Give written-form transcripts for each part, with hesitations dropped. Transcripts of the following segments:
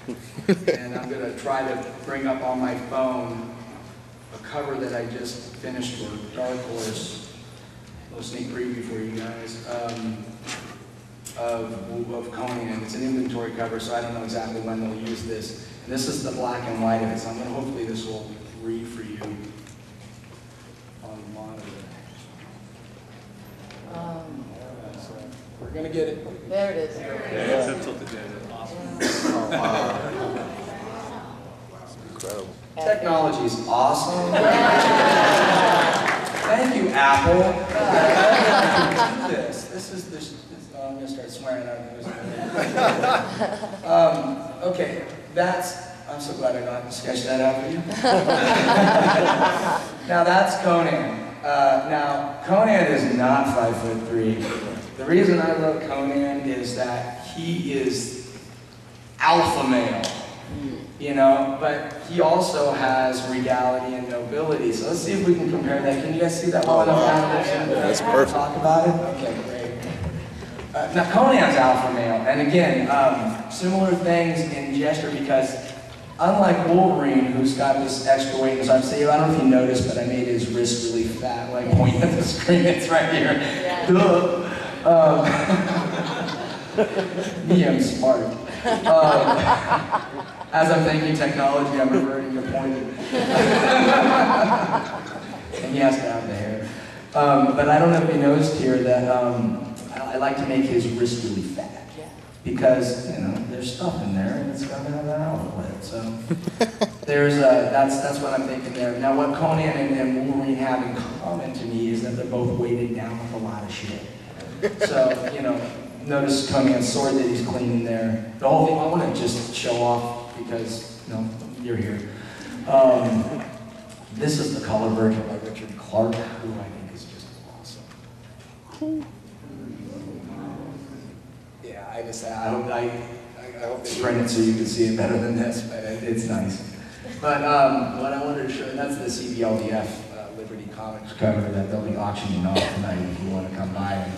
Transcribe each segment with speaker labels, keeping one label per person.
Speaker 1: And I'm going to try to bring up on my phone a cover that I just finished for Dark Horse. A little sneak preview for you guys of Conan. It's an inventory cover, so I don't know exactly when they'll use this. And this is the black and white of it, so I'm going to, hopefully this will read for you on the monitor. So we're going to get it.
Speaker 2: There it is.
Speaker 3: Yeah, it's tilted down. Awesome.
Speaker 4: Oh, wow. Incredible.
Speaker 1: Technology is awesome. Thank you, Apple. This is this. I'm going to start swearing out of this. Okay, I'm so glad I got to sketch that out for you. Now that's Conan. Now, Conan is not 5'3". The reason I love Conan is that he is alpha male, you know, but he also has regality and nobility. So let's see if we can compare that. Can you guys see that well enough?
Speaker 4: That's perfect.
Speaker 1: Talk about it? Okay, great. Now, Conan's alpha male, and again, similar things in gesture because unlike Wolverine, who's got this extra weight in his arm, I don't know if you noticed, but I made his wrist really fat, like pointing at the screen. It's right here. Yeah. Me, I'm smart. As I'm thinking technology, I'm reverting to pointing. And he has to have the hair. But I don't know if you noticed here that I like to make his wrist really fat. Because, you know, there's stuff in there and it's got to have an outlet. So there's that's what I'm thinking there. Now what Conan and Wolverine have in common to me is that they're both weighted down with a lot of shit. So, you know, notice Conan's sword that he's cleaning there. The whole thing I want to just show off because, you know, you're here. This is the color version by Richard Clark, who I think is just awesome. I hope they print it so you can see it better than this, but it's nice. But what I wanted to show, that's the CBLDF Liberty Comics cover that they'll be auctioning off tonight if you want to come by and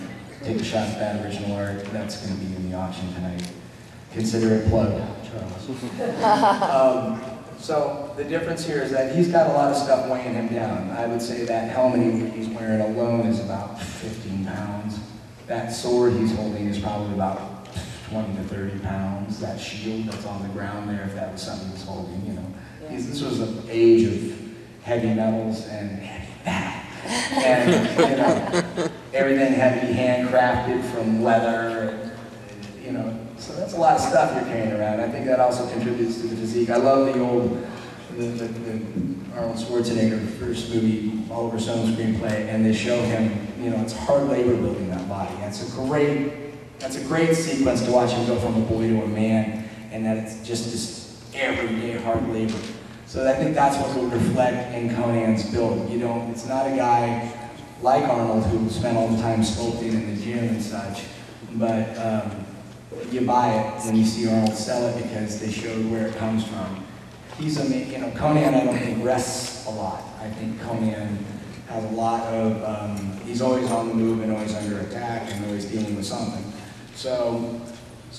Speaker 1: take a shot at that original art. That's going to be in the auction tonight. Consider it plugged, Charles. So the difference here is that he's got a lot of stuff weighing him down. I would say that helmet he's wearing alone is about 15 pounds. That sword he's holding is probably about 20 to 30 pounds. That shield that's on the ground there, if that was something he's holding, you know. Yeah. This was an age of heavy metals and heavy metal. And, you know, everything had to be handcrafted from leather, and, you know. So that's a lot of stuff you're carrying around. I think that also contributes to the physique. I love the old, the Arnold Schwarzenegger first movie, Oliver Stone's screenplay, and they show him, you know, it's hard labor building that body. That's a great sequence to watch him go from a boy to a man, and that it's just this everyday hard labor. So I think that's what would reflect in Conan's build. You know, it's not a guy like Arnold who spent all the time sculpting in the gym and such, but you buy it when you see Arnold sell it because they showed where it comes from. He's you know, Conan I don't think rests a lot. I think Conan has a lot of, he's always on the move and always under attack and always dealing with something. So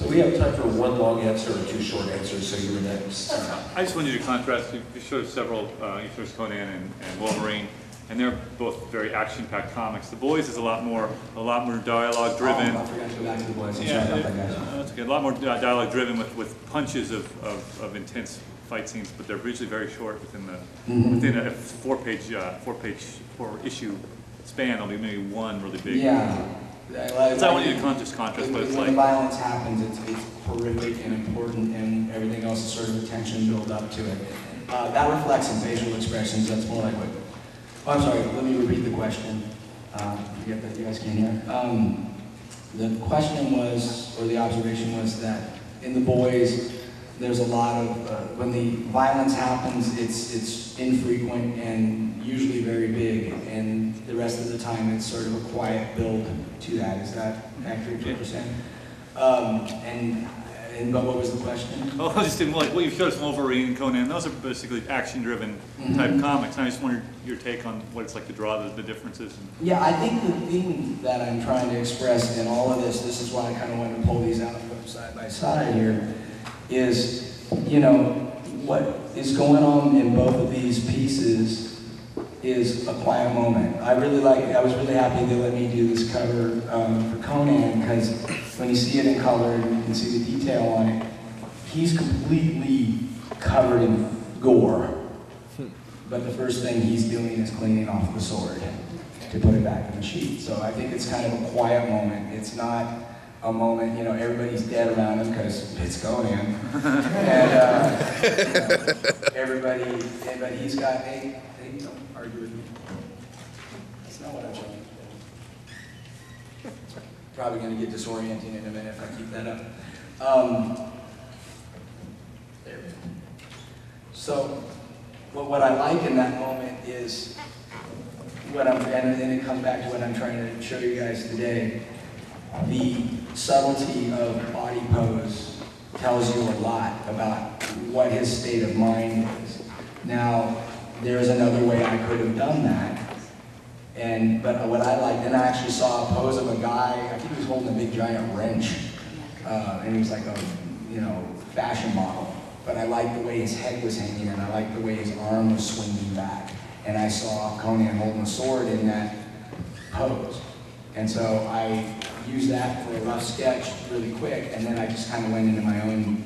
Speaker 5: we have time for one long answer or two short answers, so you're next.
Speaker 3: I just wanted you to contrast, you showed several, you showed Conan and Wolverine, and they're both very action-packed comics. The Boys is a lot more dialogue-driven.
Speaker 1: Oh, I forgot to go back to the Boys.
Speaker 3: Yeah, that's okay. A lot more dialogue-driven with punches of intense fight scenes, but they're usually very short within a four-issue span. There'll be maybe one really big.
Speaker 1: Yeah.
Speaker 3: So I want you to just contrast, but it's
Speaker 1: when
Speaker 3: like
Speaker 1: the violence happens, it's horrific and important, and everything else is sort of attention build up to it. That reflects in facial expressions. That's more like what. Oh, I'm sorry. Let me repeat the question. Forget that you guys can't hear. The question was, or the observation was that in the Boys, there's a lot of when the violence happens, it's infrequent and usually very big, and the rest of the time it's sort of a quiet build to that. Is that accurate to what you're saying? But what was the question?
Speaker 3: Oh, I just didn't like what you showed us, Wolverine and Conan. Those are basically action-driven type comics. And I just wondered your take on what it's like to draw the differences.
Speaker 1: Yeah, I think the thing that I'm trying to express in all of this is why I kind of wanted to pull these out and put them side by side here, is you know, what is going on in both of these pieces is a quiet moment. I was really happy they let me do this cover for Conan, because when you see it in color and you can see the detail on it, he's completely covered in gore. But the first thing he's doing is cleaning off the sword to put it back in the sheath. So I think it's kind of a quiet moment. It's not a moment, you know, everybody's dead around him because it's Conan. And but he's got, hey, don't argue with me. That's not what I'm showing. Probably going to get disorienting in a minute if I keep that up. There we go. So, what I like in that moment is and it comes back to what I'm trying to show you guys today. The subtlety of body pose tells you a lot about what his state of mind is. Now, there's another way I could have done that, but what I liked, and I actually saw a pose of a guy, I think he was holding a big giant wrench, and he was like a, you know, fashion model. But I liked the way his head was hanging, and I liked the way his arm was swinging back. And I saw Conan holding a sword in that pose. And so I used that for a rough sketch really quick, and then I just kind of went into my own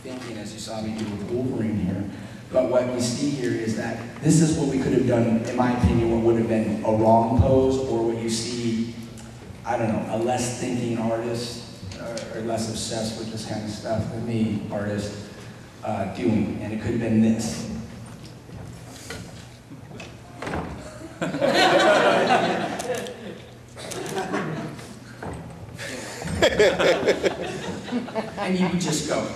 Speaker 1: thinking, as you saw me do with Wolverine here. But what we see here is that this is what we could have done, in my opinion, what would have been a wrong pose, or what you see, I don't know, a less thinking artist, or less obsessed with this kind of stuff than me, artist, doing. And it could have been this. And you would just go,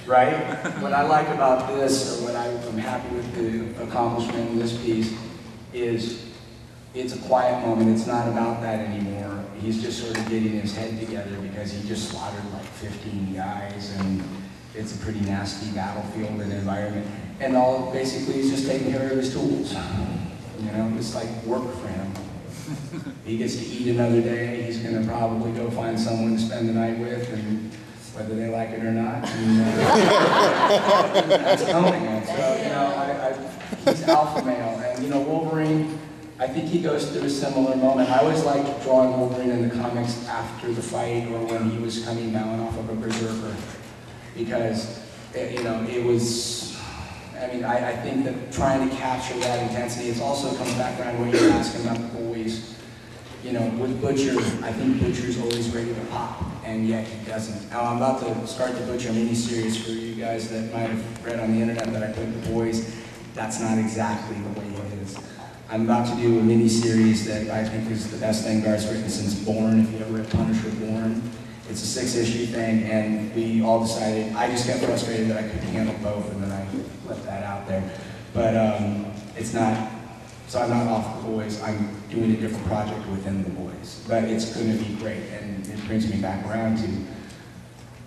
Speaker 1: right? What I like about this, or what I'm happy with the accomplishment in this piece, is it's a quiet moment. It's not about that anymore. He's just sort of getting his head together because he just slaughtered like 15 guys, and it's a pretty nasty battlefield and environment. And basically he's just taking care of his tools. You know, it's like work for him. He gets to eat another day. He's going to probably go find someone to spend the night with, and whether they like it or not. And, that's Conan. So, you know, he's alpha male. And, you know, Wolverine, I think he goes through a similar moment. I always liked drawing Wolverine in the comics after the fight, or when he was coming down off of a berserker. Because, you know, it was... I mean, I think that trying to capture that intensity, it also comes back around when you're asking about the boys. You know, with Butcher, I think Butcher's always ready to pop, and yet he doesn't. Now, I'm about to start the Butcher miniseries for you guys that might have read on the internet that I put the boys. That's not exactly the way it is. I'm about to do a miniseries that I think is the best thing Garth's written since Born, if you ever read Punisher Born. It's a 6-issue thing, and we all decided, I just got frustrated that I couldn't handle both, and then I let that out there. But it's not, so I'm not off the boys, I'm doing a different project within the boys. But it's going to be great, and it brings me back around to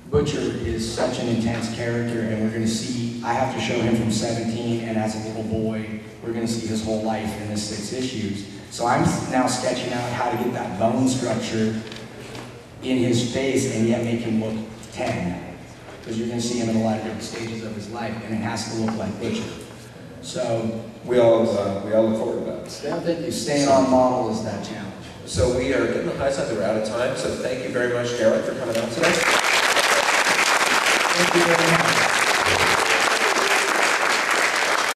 Speaker 1: Butcher is such an intense character, and we're going to see, I have to show him from 17, and as a little boy, we're going to see his whole life in this 6 issues. So I'm now sketching out how to get that bone structure in his face and yet make him look 10. Because you're going to see him in a lot of different stages of his life, and it has to look like Butcher. So
Speaker 5: We all look forward to that.
Speaker 1: thank you. Staying on model is that challenge.
Speaker 5: So we are getting the high side, we're out of time, so thank you very much, Darick, for coming out today.
Speaker 1: Thank you very much.